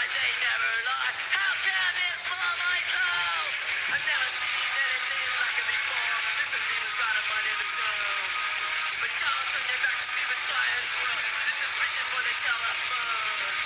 they never lie. How can this fall my cow? I've never seen anything like it before. This demon got a mind of its own. But don't turn your back to stupid science world. This is reaching for the telephone.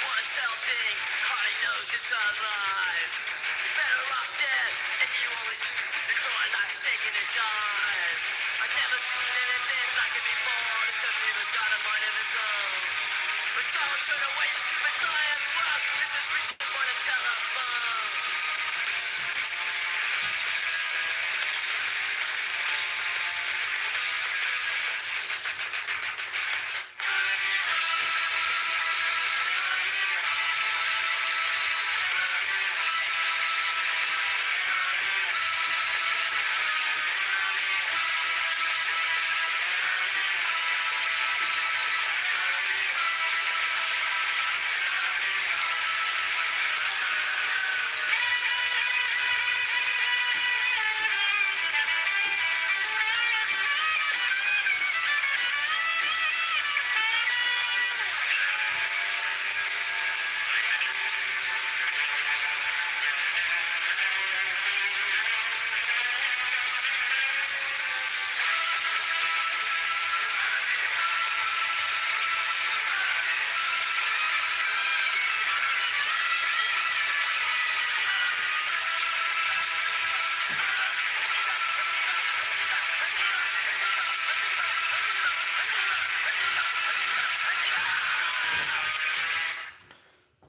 One cell thing, Hardy knows it's alive. You're better off dead, and you only lose your core life taking a dive. I've never seen anything like it before. This demon got a mind of its own. But don't turn away, stupid science world. This is reaching for the telephone.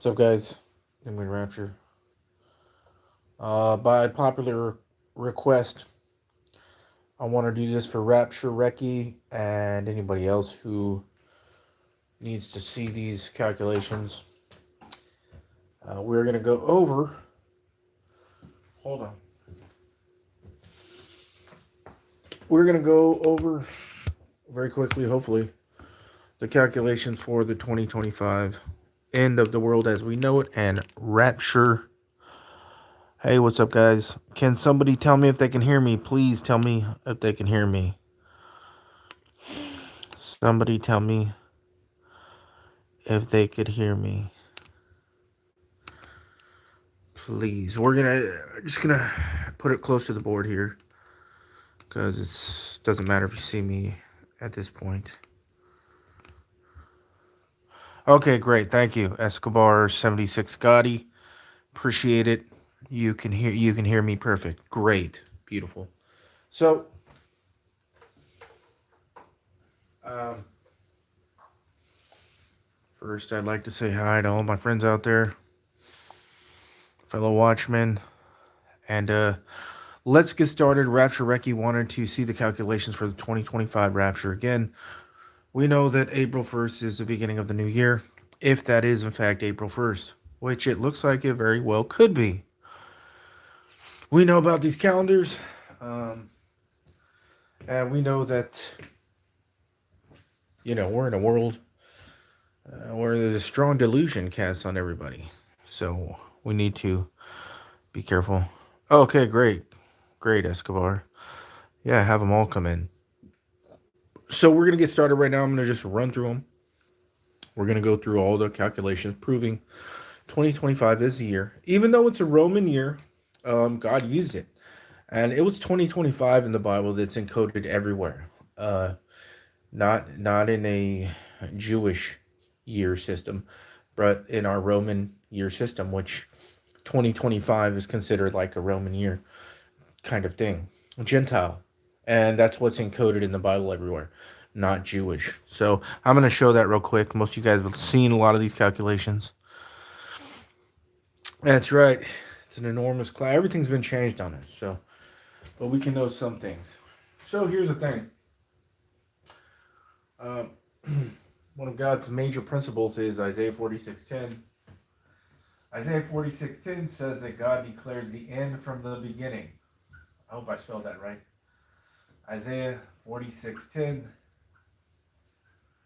What's up, guys? I'm in Rapture. By popular request, I want to do this for Rapture, Reki, and anybody else who needs to see these calculations. We're going to go over. Hold on. We're going to go over very quickly, hopefully, the calculations for the 2025 end of the world as we know it and Rapture. Hey, what's up, guys? Can somebody tell me if they can hear me? Please tell me if they can hear me. Somebody tell me if they could hear me. Please. We're just gonna put it close to the board here, because it doesn't matter if you see me at this point. Okay, great. Thank you, Escobar 76 Gotti. Appreciate it. You can hear me perfect. Great. Beautiful. So first I'd like to say hi to all my friends out there, fellow watchmen, and let's get started. Rapture Reki wanted to see the calculations for the 2025 Rapture. Again, we know that April 1st is the beginning of the new year, if that is in fact April 1st, which it looks like it very well could be. We know about these calendars, and we know that, we're in a world where there's a strong delusion cast on everybody. So we need to be careful. Okay, great. Great, Escobar. Yeah, have them all come in. So we're going to get started right now. I'm going to just run through them. We're going to go through all the calculations proving 2025 is the year. Even though it's a Roman year, God used it. And it was 2025 in the Bible that's encoded everywhere. Not in a Jewish year system, but in our Roman year system, which 2025 is considered like a Roman year kind of thing. Gentile. And that's what's encoded in the Bible everywhere. not Jewish. So I'm going to show that real quick. Most of you guys have seen a lot of these calculations. That's right. It's an enormous class. Everything's been changed on it. So, but we can know some things. So here's the thing. Um, one of God's major principles is Isaiah 46:10. Isaiah 46:10 says that God declares the end from the beginning. I hope I spelled that right. Isaiah 46:10.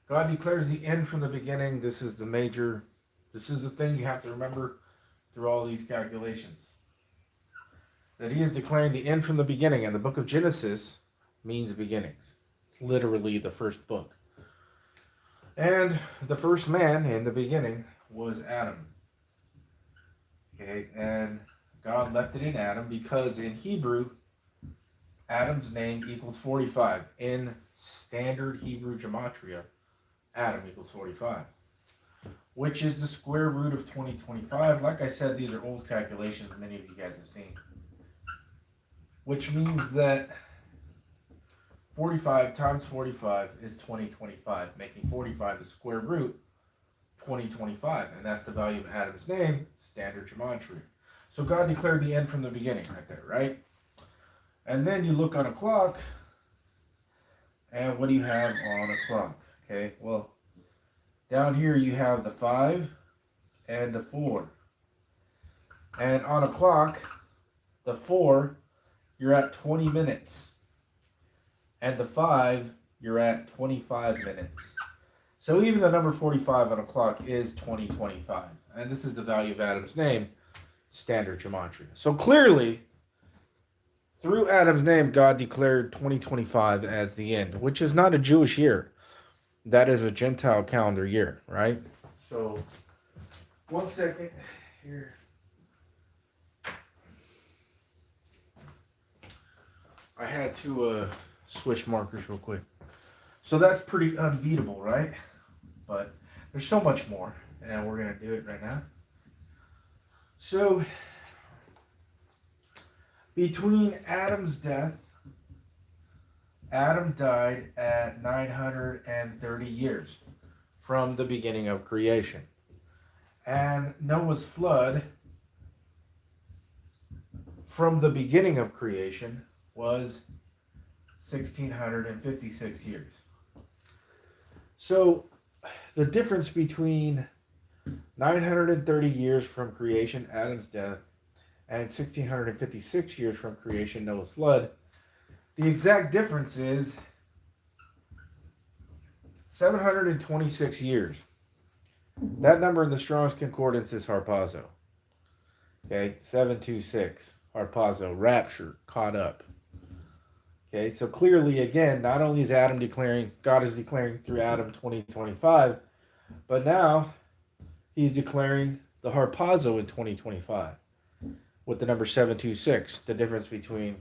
God declares the end from the beginning. This is the thing you have to remember through all these calculations. That he is declaring the end from the beginning. And the book of Genesis means beginnings. It's literally the first book. And the first man in the beginning was Adam. Okay, and God left it in Adam because in Hebrew, Adam's name equals 45. In standard Hebrew gematria, Adam equals 45, which is the square root of 2025. Like I said, these are old calculations many of you guys have seen. Which means that 45 times 45 is 2025, making 45 the square root 2025. And that's the value of Adam's name, standard gematria. So God declared the end from the beginning right there, right? And then you look on a clock, and what do you have on a clock? Okay, well, down here you have the 5 and the 4. And on a clock, the 4, you're at 20 minutes. And the 5, you're at 25 minutes. So even the number 45 on a clock is 2025. And this is the value of Adam's name, standard gematria. So clearly, through Adam's name, God declared 2025 as the end, which is not a Jewish year. That is a Gentile calendar year, right? So, 1 second here. I had to switch markers real quick. So that's pretty unbeatable, right? But there's so much more, and we're going to do it right now. So, between Adam's death, Adam died at 930 years from the beginning of creation. And Noah's flood from the beginning of creation was 1656 years. So the difference between 930 years from creation, Adam's death, and 1656 years from creation, Noah's flood, the exact difference is 726 years. That number in the Strong's Concordance is harpazo. Okay, 726, harpazo, rapture, caught up. Okay, so clearly, again, not only is God is declaring through Adam 2025, but now he's declaring the harpazo in 2025 with the number 726, the difference between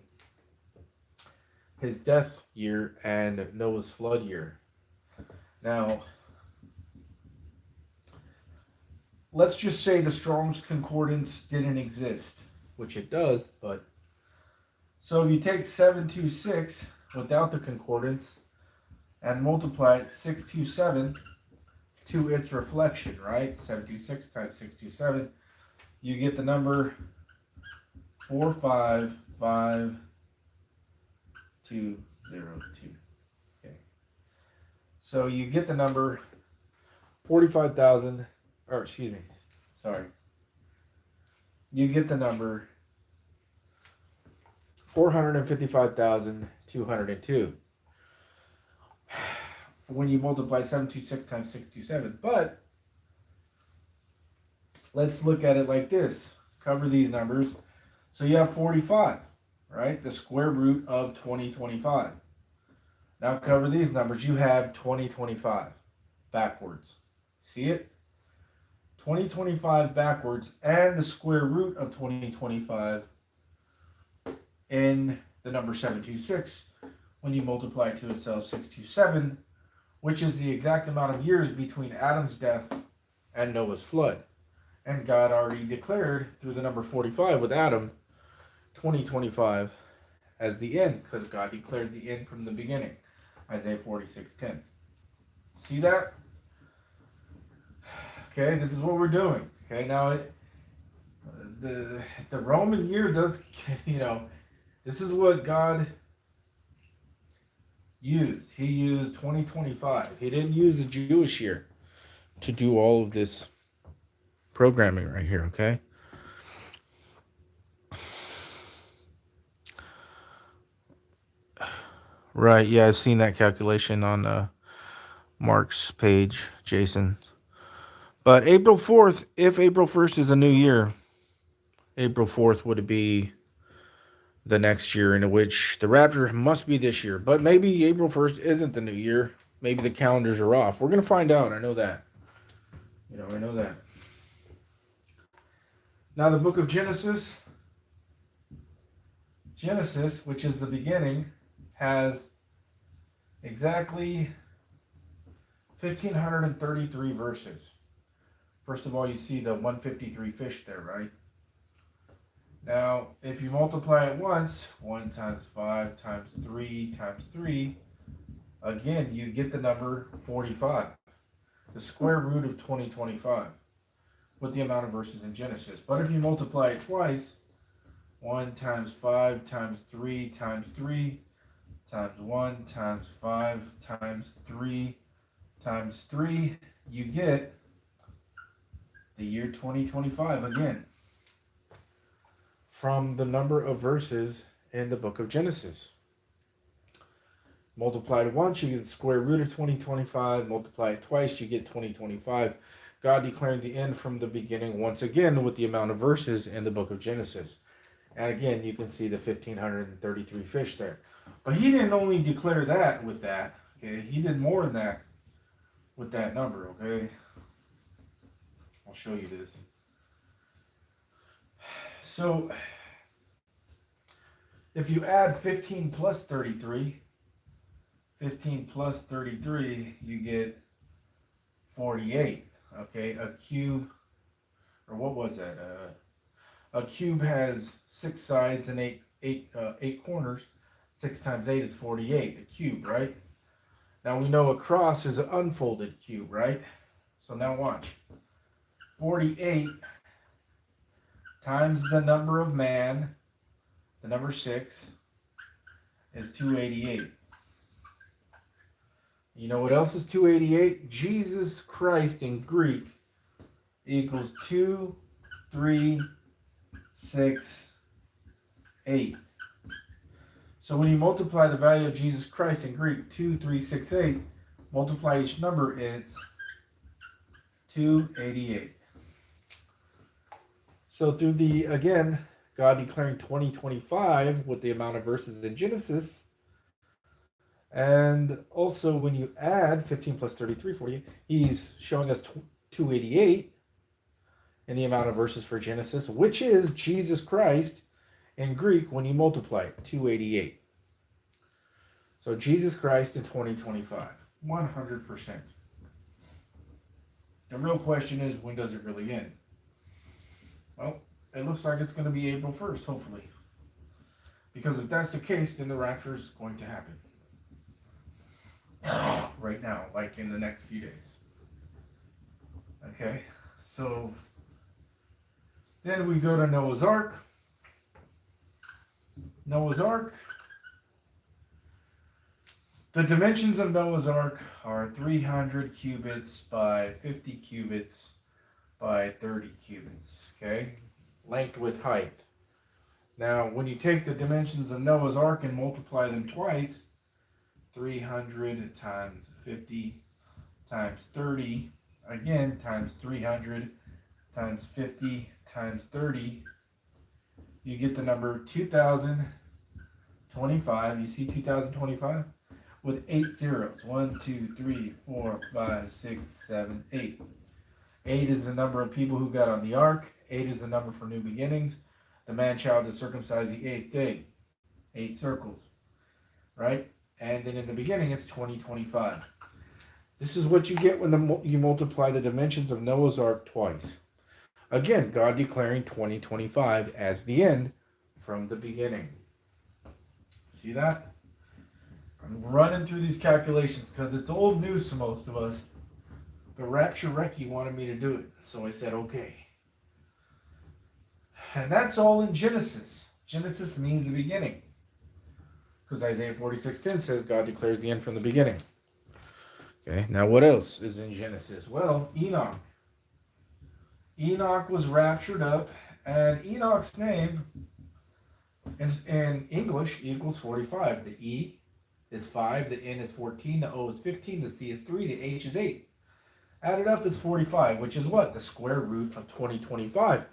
his death year and Noah's flood year. Now, let's just say the Strong's Concordance didn't exist, which it does, but so if you take 726 without the concordance and multiply 627 to its reflection, right? 726 times 627, you get the number 455,202. Okay. So you get the number 45,000, or excuse me, sorry. You get the number 455,202 when you multiply 726 times 627. But let's look at it like this. Cover these numbers. So you have 45, right? The square root of 2025. Now cover these numbers. You have 2025 backwards. See it? 2025 backwards and the square root of 2025 in the number 726 when you multiply it to itself 627, which is the exact amount of years between Adam's death and Noah's flood. And God already declared through the number 45 with Adam 2025 as the end, because God declared the end from the beginning. Isaiah 46:10. See that? Okay, this is what we're doing. Okay, now the the Roman year does, this is what God used. He used 2025. He didn't use the Jewish year to do all of this programming right here, okay? Right, yeah, I've seen that calculation on Mark's page, Jason. But April 4th, if April 1st is a new year, April 4th would be the next year, in which the rapture must be this year. But maybe April 1st isn't the new year. Maybe the calendars are off. We're going to find out. I know that. I know that. Now, the book of Genesis, which is the beginning, has exactly 1,533 verses. First of all, you see the 153 fish there, right? Now, if you multiply it once, 1 times 5 times 3 times 3, again, you get the number 45, the square root of 2025, with the amount of verses in Genesis. But if you multiply it twice, 1 times 5 times 3 times 3 times 1 times 5 times 3 times 3, you get the year 2025 again, from the number of verses in the book of Genesis. Multiply it once, you get the square root of 2025. Multiply it twice, you get 2025. God declaring the end from the beginning once again with the amount of verses in the book of Genesis. And again, you can see the 1,533 fish there. But he didn't only declare that with that. Okay, he did more than that with that number. Okay, I'll show you this. So if you add 15 plus 33, 15 plus 33, you get 48. Okay, a cube, or what was that? A cube has 6 sides and eight corners. 6 times 8 is 48. A cube, right? Now we know a cross is an unfolded cube, right? So now watch. 48 times the number of man, the number 6, is 288. You know what else is 288? Jesus Christ in Greek equals 2, 3, 6, 8. So when you multiply the value of Jesus Christ in Greek, 2, 3, 6, 8, multiply each number, it's 288. So through again, God declaring 2025 with the amount of verses in Genesis, and also when you add 15 plus 33, 48, he's showing us 288 in the amount of verses for Genesis, which is Jesus Christ in Greek when you multiply it, 288. So Jesus Christ in 2025, 100%. The real question is, when does it really end? Well, it looks like it's going to be April 1st, hopefully. Because if that's the case, then the rapture is going to happen. Right now, like in the next few days. Okay, so then we go to Noah's Ark. Noah's Ark. The dimensions of Noah's Ark are 300 cubits by 50 cubits by 30 cubits, okay? Length with height. Now, when you take the dimensions of Noah's Ark and multiply them twice, 300 times 50 times 30, again, times 300 times 50 times 30, you get the number 2025. You see 2025? With 8 zeros. 1, 2, 3, 4, 5, 6, 7, 8. 8 is the number of people who got on the ark. 8 is the number for new beginnings. The man-child is circumcised the 8th day. 8 circles. Right? And then in the beginning, it's 2025. This is what you get when you multiply the dimensions of Noah's Ark twice. Again, God declaring 2025 as the end from the beginning. See that? I'm running through these calculations because it's old news to most of us. But Rapture Recce wanted me to do it. So I said, okay. And that's all in Genesis. Genesis means the beginning. Because Isaiah 46:10 says God declares the end from the beginning. Okay, now what else is in Genesis? Well, Enoch. Enoch was raptured up, and Enoch's name in English equals 45. The E is 5, the N is 14, the O is 15, the C is 3, the H is 8. Added up is 45, which is what? The square root of 2025.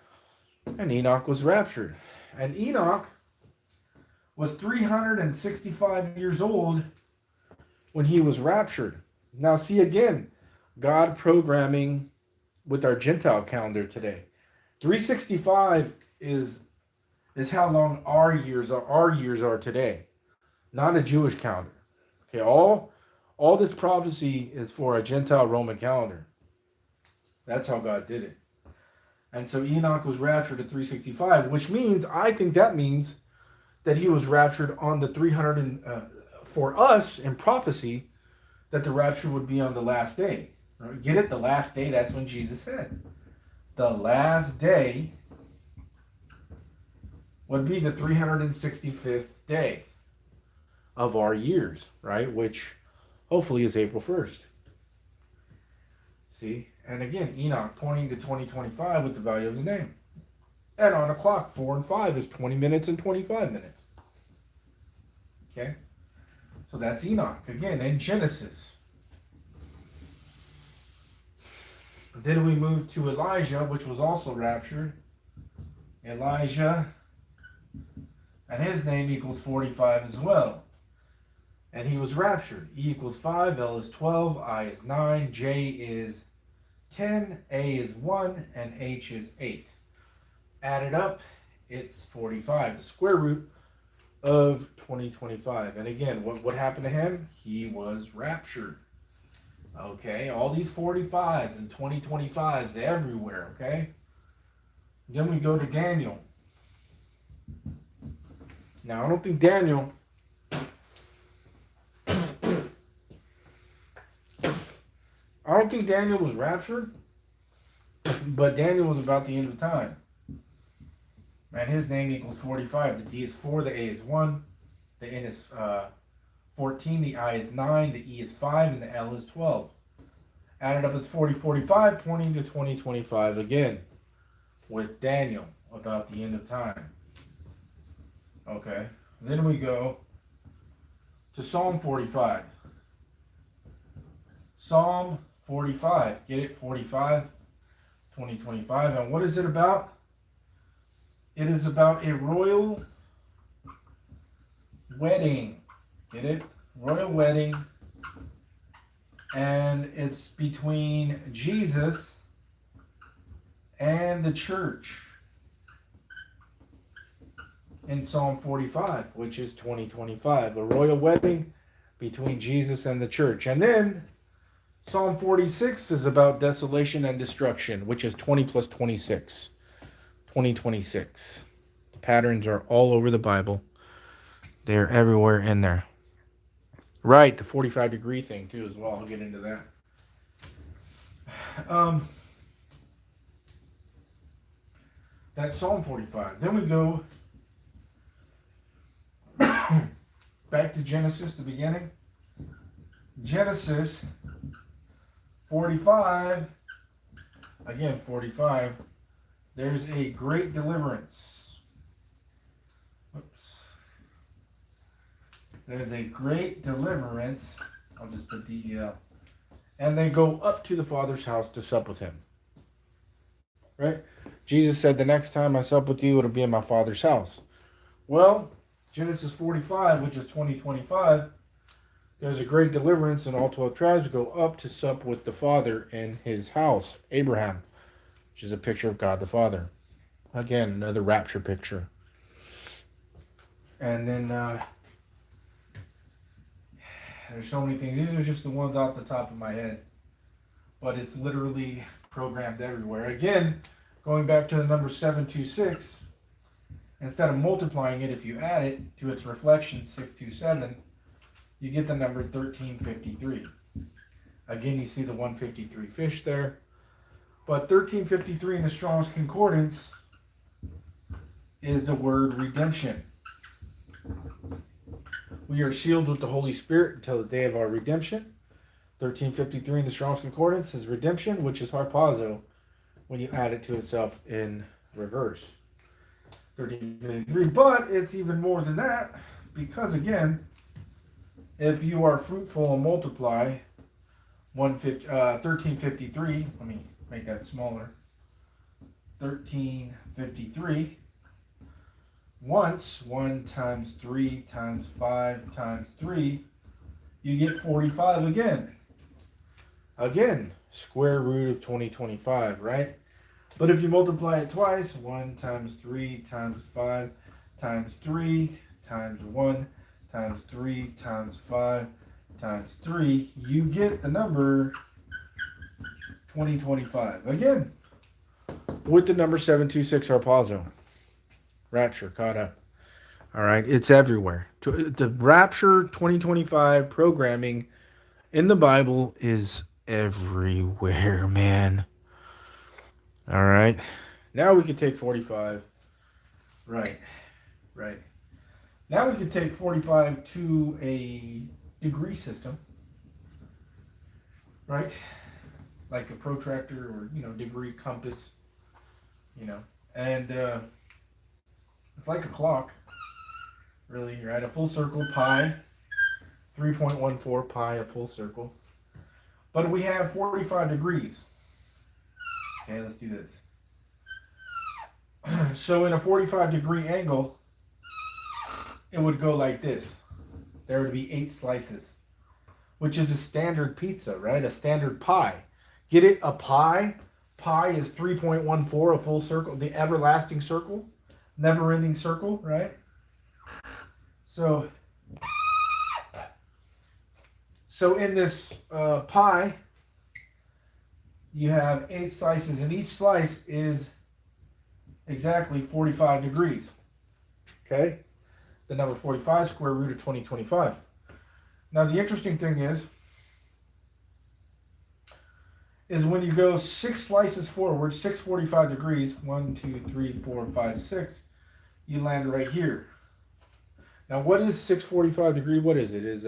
And Enoch was raptured. And Enoch was 365 years old when he was raptured. Now, see again, God programming with our Gentile calendar today. 365 is how long our years are today, not a Jewish calendar. Okay, all this prophecy is for a Gentile Roman calendar. That's how God did it. And so Enoch was raptured at 365, which means, I think that means that he was raptured on the 300 for us in prophecy, that the rapture would be on the last day. Get it? The last day, that's when Jesus said. The last day would be the 365th day of our years, right? Which hopefully is April 1st. See? And again, Enoch pointing to 2025 with the value of his name. And on a clock, 4 and 5 is 20 minutes and 25 minutes. Okay? So that's Enoch. Again, in Genesis. Then we move to Elijah, which was also raptured. Elijah, and his name equals 45 as well. And he was raptured. E equals 5, L is 12, I is 9, J is 10, A is 1, and H is 8. Added up, it's 45, the square root of 2025. And again, what happened to him? He was raptured. Okay, all these 45s and 2025s everywhere, okay? Then we go to Daniel. Now, I don't think Daniel was raptured, but Daniel was about the end of time. And his name equals 45. The D is 4, the A is 1, the N is 14, the I is 9, the E is 5, and the L is 12. Added up is 40, 45, pointing to 2025 again, with Daniel about the end of time. Okay, then we go to Psalm 45. Psalm 45, get it? 45, 2025. And what is it about? It is about a royal wedding. Get it? Royal wedding. And it's between Jesus and the church in Psalm 45, which is 2025. A royal wedding between Jesus and the church. And then Psalm 46 is about desolation and destruction, which is 20 plus 26. 2026. The patterns are all over the Bible. They're everywhere in there. Right, the 45-degree thing too as well. I'll get into that. That's Psalm 45. Then we go back to Genesis, the beginning. Genesis 45. Again, 45. There's a great deliverance. Oops. There's a great deliverance. I'll just put DEL. And they go up to the Father's house to sup with him. Right? Jesus said, the next time I sup with you, it'll be in my Father's house. Well, Genesis 45, which is 2025, there's a great deliverance, and all 12 tribes go up to sup with the Father in his house, Abraham, which is a picture of God the Father. Again, another rapture picture. And then there's so many things. These are just the ones off the top of my head. But it's literally programmed everywhere. Again, going back to the number 726, instead of multiplying it, if you add it to its reflection, 627, you get the number 1353. Again, you see the 153 fish there. But 1353 in the Strong's Concordance is the word redemption. We are sealed with the Holy Spirit until the day of our redemption. 1353 in the Strong's Concordance is redemption, which is harpazo when you add it to itself in reverse. 1353, but it's even more than that, because again, if you are fruitful and multiply 1353, let me make that smaller. 1353 once 1 times 3 times 5 times 3, you get 45 again. Again, square root of 2025, right? But if you multiply it twice, 1 times 3 times 5 times 3 times 1 times 3 times 5 times 3, you get the number 2025. Again, with the number 726 harpazo. Rapture caught up. All right, it's everywhere. The Rapture 2025 programming in the Bible is everywhere, man. All right, now we can take 45. Right. Now we can take 45 to a degree system, right? Like a protractor or, degree compass, and it's like a clock, really, right? A full circle, pi, 3.14 pi, a full circle. But we have 45 degrees. Okay, let's do this. So in a 45 degree angle, it would go like this. There would be 8 slices, which is a standard pizza, right? A standard pie. Get it? A pie? Pi is 3.14, a full circle, the everlasting circle, never-ending circle, right? So in this pie, you have 8 slices, and each slice is exactly 45 degrees. Okay? The number 45, square root of 2025. Now, the interesting thing is when you go 6 slices forward, 6 45 degrees, 1, 2, 3, 4, 5, 6, you land right here. Now, what is 645 degree? What is it? It is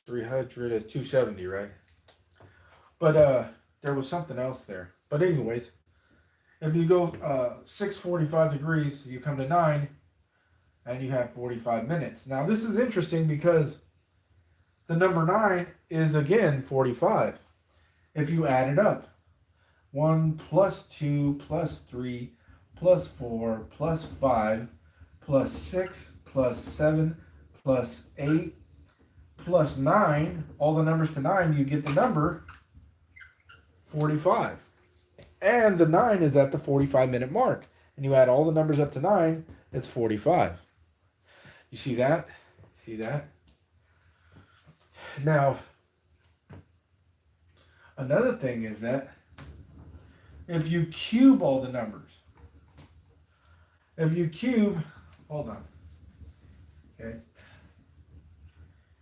300 is 270, right? But there was something else there. But anyways, if you go 645 degrees, you come to 9, and you have 45 minutes. Now, this is interesting because the number 9 is, again, 45. If you add it up, 1 plus 2 plus 3 plus 4 plus 5 plus 6 plus 7 plus 8 plus 9, all the numbers to 9, you get the number 45. And the 9 is at the 45-minute mark. And you add all the numbers up to 9, it's 45. You see that? See that? Now, another thing is that if you cube all the numbers, hold on, okay?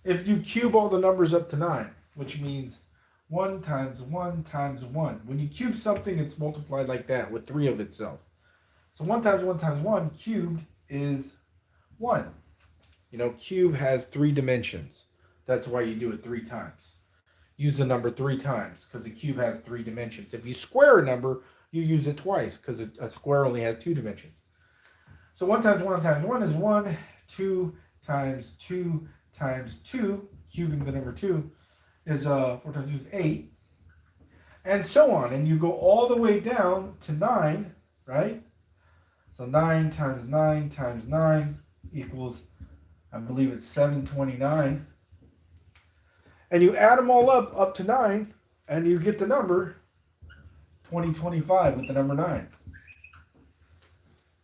If you cube all the numbers up to 9, which means 1 times 1 times 1. When you cube something, it's multiplied like that with 3 of itself. So 1 times 1 times 1 cubed is 1. Cube has 3 dimensions. That's why you do it 3 times. Use the number 3 times because a cube has 3 dimensions. If you square a number, you use it twice because a square only has 2 dimensions. So 1 times 1 times 1 is 1. 2 times 2 times 2, cubing the number 2, is 4 times 2 is 8. And so on. And you go all the way down to 9, right? So 9 times 9 times 9 equals, I believe it's 729. And you add them all up to 9, and you get the number 2025 with the number 9.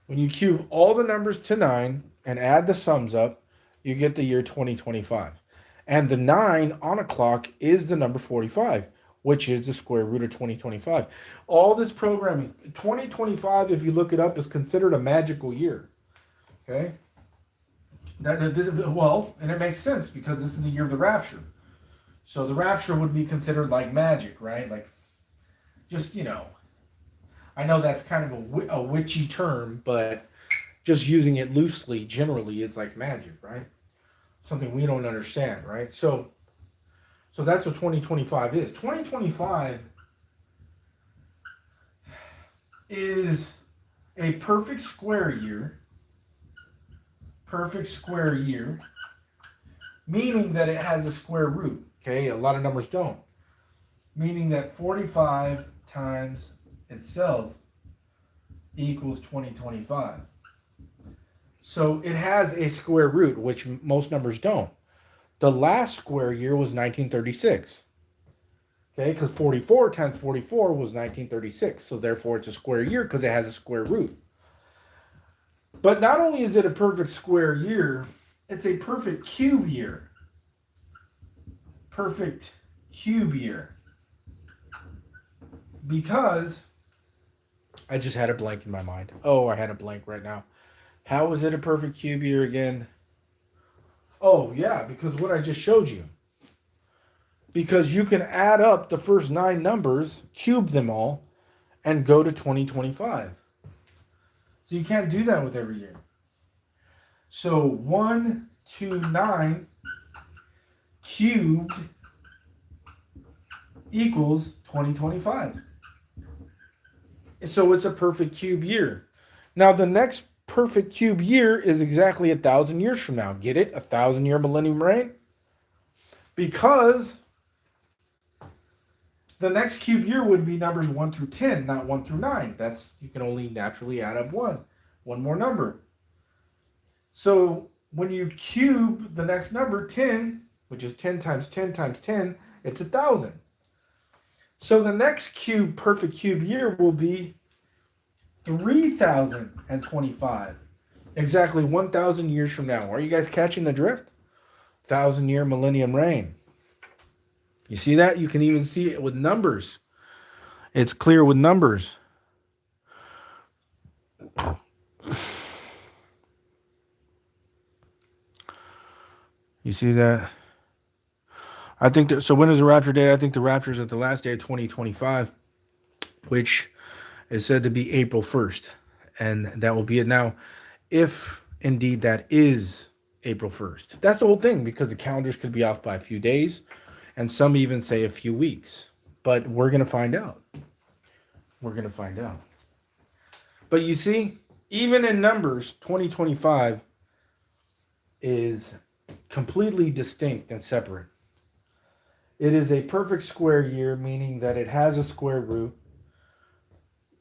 When you cube all the numbers to 9 and add the sums up, you get the year 2025. And the 9 on a clock is the number 45, which is the square root of 2025. All this programming, 2025, if you look it up, is considered a magical year. Okay? Well, and it makes sense because this is the year of the rapture. So the rapture would be considered like magic, right? Like, just, I know that's kind of a witchy term, but just using it loosely, generally, it's like magic, right? Something we don't understand, right? So that's what 2025 is. 2025 is a perfect square year, meaning that it has a square root. Okay, a lot of numbers don't. Meaning that 45 times itself equals 2025. So it has a square root, which most numbers don't. The last square year was 1936. Okay, because 44 times 44 was 1936. So therefore it's a square year because it has a square root. But not only is it a perfect square year, it's a perfect cube year. Perfect cube year. Because I just had a blank in my mind. Oh, I had a blank right now. How is it a perfect cube year again? Oh, yeah, because what I just showed you. Because you can add up the first 9 numbers, cube them all, and go to 2025. So you can't do that with every year. So 129 cubed equals 2025. So it's a perfect cube year. Now the next perfect cube year is exactly 1,000 years from now. Get it? 1,000-year millennium reign? Because the next cube year would be numbers 1 through 10, not 1 through 9. That's, you can only naturally add up one more number. So when you cube the next number, 10, which is 10 times 10 times 10, it's 1,000. So the next perfect cube year will be 3,025. Exactly 1,000 years from now. Are you guys catching the drift? 1,000-year millennium reign. You see that? You can even see it with numbers. It's clear with numbers. You see that? I think that, so when is the rapture date? I think the rapture is at the last day of 2025, which is said to be April 1st. And that will be it. Now, if indeed that is April 1st, that's the whole thing, because the calendars could be off by a few days, and some even say a few weeks. But we're going to find out. We're going to find out. But you see, even in numbers, 2025 is completely distinct and separate. It is a perfect square year, meaning that it has a square root.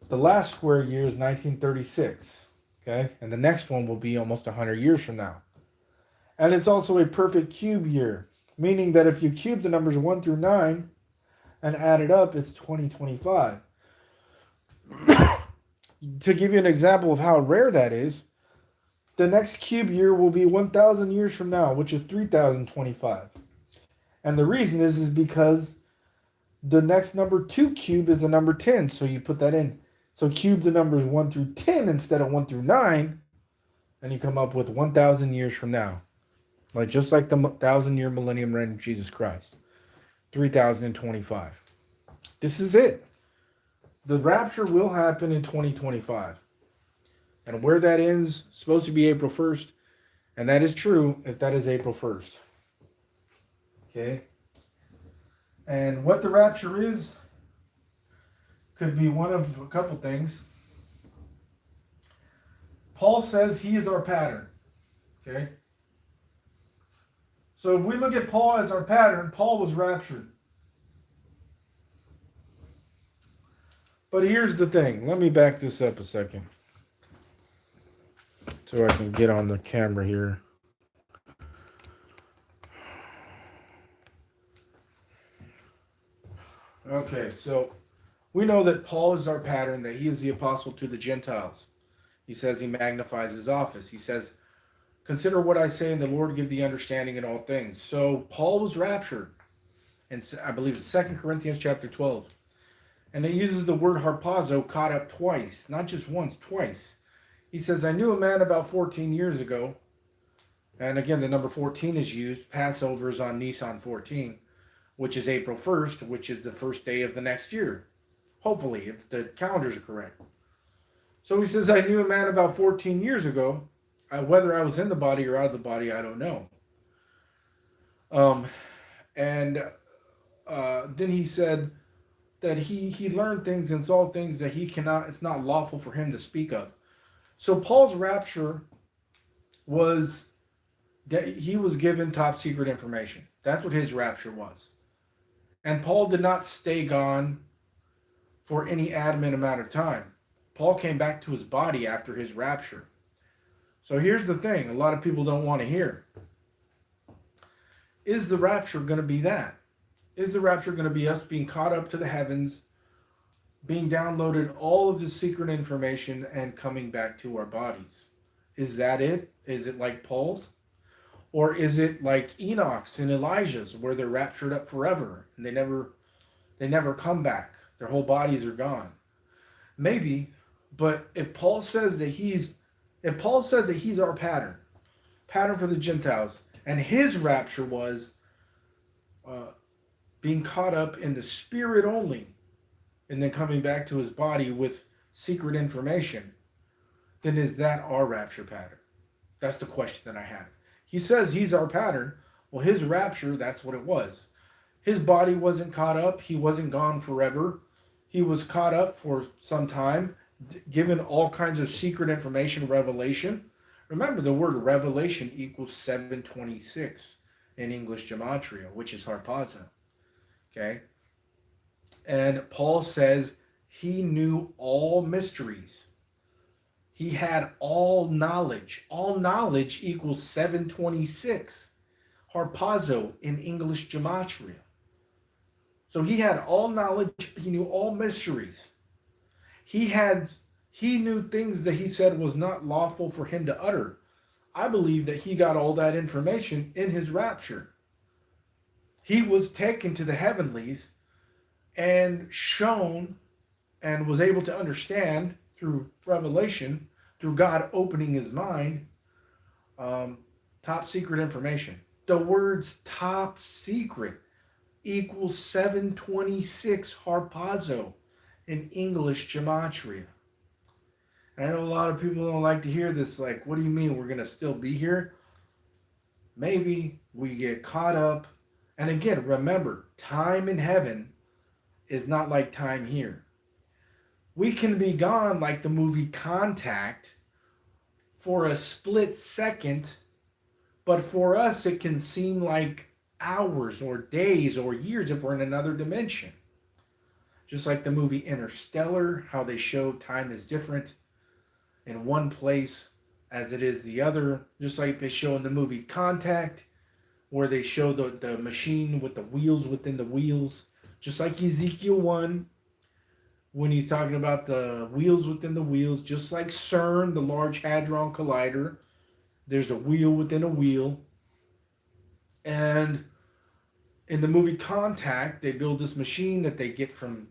The last square year is 1936, okay? And the next one will be almost 100 years from now. And it's also a perfect cube year, meaning that if you cube the numbers 1 through 9 and add it up, it's 2025. To give you an example of how rare that is, the next cube year will be 1,000 years from now, which is 3,025. And the reason is because the next number 2 cube is the number 10, so you put that in. So cube the numbers 1 through 10 instead of 1 through 9, and you come up with 1,000 years from now. Just like the 1,000-year millennium reign of Jesus Christ. 3,025. This is it. The rapture will happen in 2025. And where that ends, supposed to be April 1st. And that is true if that is April 1st. Okay? And what the rapture is could be one of a couple things. Paul says he is our pattern. Okay? So if we look at Paul as our pattern, Paul was raptured. But here's the thing. Let me back this up a second, so I can get on the camera here. Okay, so we know that Paul is our pattern, that he is the apostle to the Gentiles. He says he magnifies his office. He says, consider what I say, and the Lord give thee understanding in all things. So Paul was raptured. And I believe it's 2 Corinthians chapter 12. And it uses the word harpazo, caught up twice. Not just once, twice. He says, I knew a man about 14 years ago And again, the number 14 is used. Passover is on Nisan 14, which is April 1st, which is the first day of the next year. Hopefully, if the calendars are correct. So he says, I knew a man about 14 years ago. Whether I was in the body or out of the body, I don't know. Um, and then he said that he learned things and saw things that he cannot, it's not lawful for him to speak of. So Paul's rapture was that he was given top secret information. That's what his rapture was. And Paul did not stay gone for any adamant amount of time. Paul came back to his body after his rapture. So here's the thing a lot of people don't want to hear. Is the rapture going to be that? Is the rapture going to be us being caught up to the heavens, being downloaded all of the secret information, and coming back to our bodies? Is that it? Is it like Paul's? Or is it like Enoch's and Elijah's, where they're raptured up forever and they never come back? Their whole bodies are gone. Maybe, but if Paul says that he's our pattern for the Gentiles, and his rapture was uh, being caught up in the spirit only, and then coming back to his body with secret information, then is that our rapture pattern? That's the question that I have. He says he's our pattern. Well, his rapture, that's what it was. His body wasn't caught up. He wasn't gone forever. He was caught up for some time, given all kinds of secret information, revelation. Remember, the word revelation equals 726 in English gematria, which is harpazo. Okay? And Paul says he knew all mysteries. He had all knowledge. All knowledge equals 726. Harpazo in English gematria. So he had all knowledge, he knew all mysteries. He had he knew things that he said was not lawful for him to utter. I believe that he got all that information in his rapture. He was taken to the heavenlies and shown and was able to understand through revelation, through God opening his mind, um, top secret information. The words top secret equals 726 harpazo in English gematria. And I know a lot of people don't like to hear this. Like, what do you mean we're going to still be here? Maybe we get caught up. And again, remember, time in heaven is not like time here. We can be gone like the movie Contact for a split second, but for us, it can seem like hours or days or years if we're in another dimension. Just like the movie Interstellar, how they show time is different in one place as it is the other. Just like they show in the movie Contact, where they show the machine with the wheels within the wheels. Just like Ezekiel 1, when he's talking about the wheels within the wheels. Just like CERN, the Large Hadron Collider, there's a wheel within a wheel. And in the movie Contact, they build this machine that they get from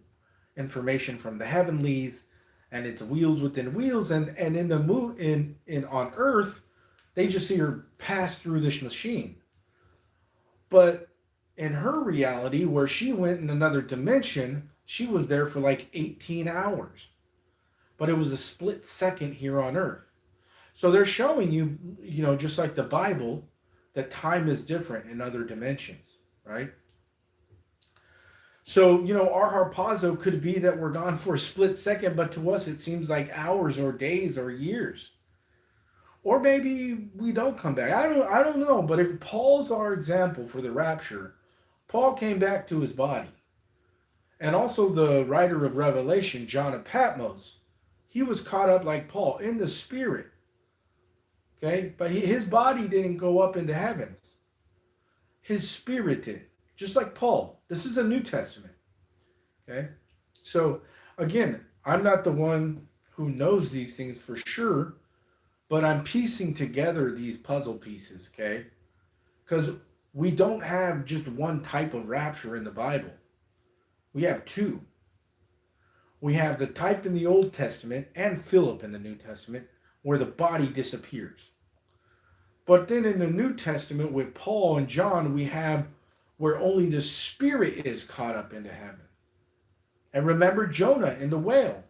information from the heavenlies, and it's wheels within wheels. And in the in on Earth, they just see her pass through this machine. But in her reality, where she went in another dimension, she was there for like 18 hours. But it was a split second here on Earth. So they're showing you, just like the Bible, that time is different in other dimensions, right? So, our harpazo could be that we're gone for a split second, but to us it seems like hours or days or years. Or maybe we don't come back. I don't know. But if Paul's our example for the rapture, Paul came back to his body. And also the writer of Revelation, John of Patmos, he was caught up like Paul in the spirit. Okay? But his body didn't go up into heavens. His spirit did. Just like Paul. This is a New Testament. Okay? So, again, I'm not the one who knows these things for sure, but I'm piecing together these puzzle pieces, okay? Because we don't have just one type of rapture in the Bible. We have two. We have the type in the Old Testament and Philip in the New Testament where the body disappears. But then in the New Testament with Paul and John, we have where only the spirit is caught up into heaven. And remember Jonah in the whale.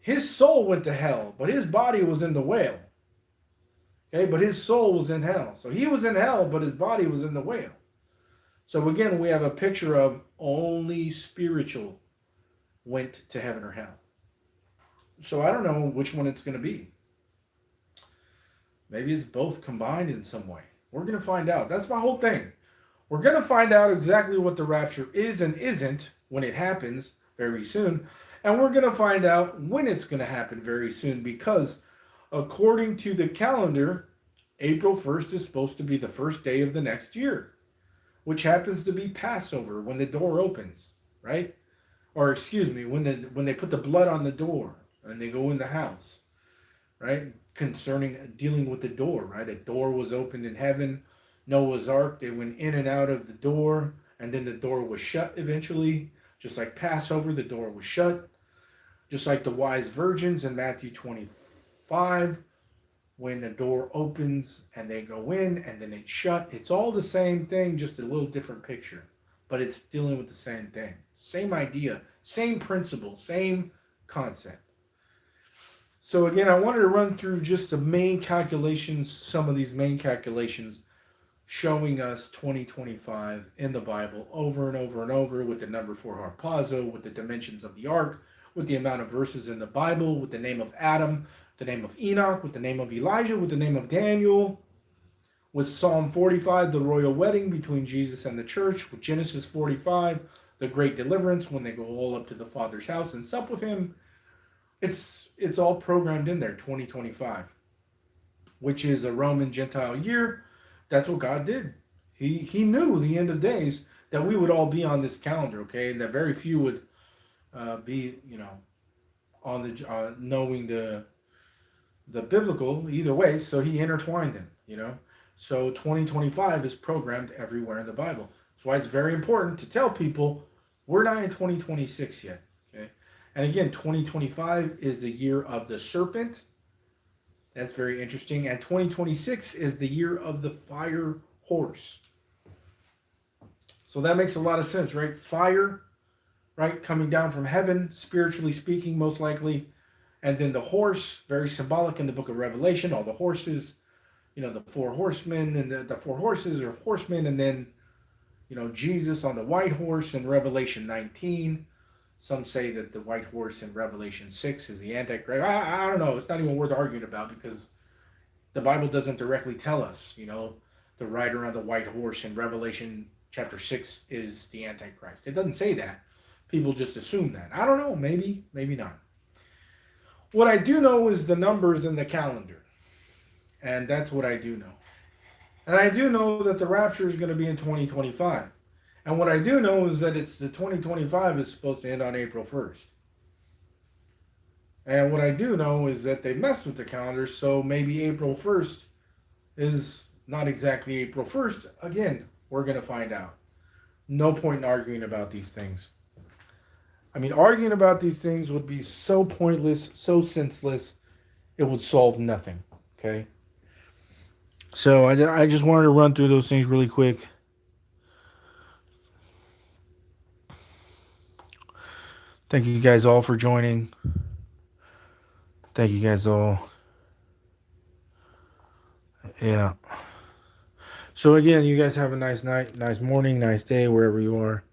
His soul went to hell, but his body was in the whale. Okay, but his soul was in hell. So he was in hell, but his body was in the whale. So again, we have a picture of only spiritual went to heaven or hell. So I don't know which one it's going to be. Maybe it's both combined in some way. We're going to find out. That's my whole thing. We're going to find out exactly what the rapture is and isn't when it happens very soon. And we're going to find out when it's going to happen very soon because according to the calendar, April 1st is supposed to be the first day of the next year, which happens to be Passover when the door opens, right? Or excuse me, when they put the blood on the door and they go in the house, right? Concerning dealing with the door, right? A door was opened in heaven, Noah's Ark, they went in and out of the door, and then the door was shut eventually. Just like Passover, the door was shut. Just like the wise virgins in Matthew 25, when the door opens and they go in and then it's shut. It's all the same thing, just a little different picture. But it's dealing with the same thing. Same idea, same principle, same concept. So again, I wanted to run through just the main calculations, some of these main calculations showing us 2025 in the Bible over and over and over with the number for harpazo, with the dimensions of the ark, with the amount of verses in the Bible, with the name of Adam, the name of Enoch, with the name of Elijah, with the name of Daniel, with Psalm 45, the royal wedding between Jesus and the church, with Genesis 45, the great deliverance when they go all up to the Father's house and sup with him. It's all programmed in there, 2025, which is a Roman Gentile year. That's what God did. He knew the end of days that we would all be on this calendar, okay, and that very few would be, on the knowing the biblical either way. So he intertwined them. So 2025 is programmed everywhere in the Bible. That's why it's very important to tell people we're not in 2026 yet. Okay, and again, 2025 is the year of the serpent. That's very interesting. And 2026 is the year of the fire horse. So that makes a lot of sense, right? Fire, right? Coming down from heaven, spiritually speaking, most likely. And then the horse, very symbolic in the book of Revelation, all the horses, the four horsemen, and the four horses are horsemen. And then, Jesus on the white horse in Revelation 19. Some say that the white horse in Revelation 6 is the Antichrist. I don't know. It's not even worth arguing about because the Bible doesn't directly tell us, the rider on the white horse in Revelation chapter 6 is the Antichrist. It doesn't say that. People just assume that. I don't know. Maybe, maybe not. What I do know is the numbers in the calendar. And that's what I do know. And I do know that the rapture is going to be in 2025. And what I do know is that it's the 2025 is supposed to end on April 1st. And what I do know is that they messed with the calendar, so maybe April 1st is not exactly April 1st. Again, we're going to find out. No point in arguing about these things. I mean, arguing about these things would be so pointless, so senseless, it would solve nothing, okay? So I just wanted to run through those things really quick. Thank you guys all for joining. Thank you guys all. Yeah. So again, you guys have a nice night, nice morning, nice day, wherever you are.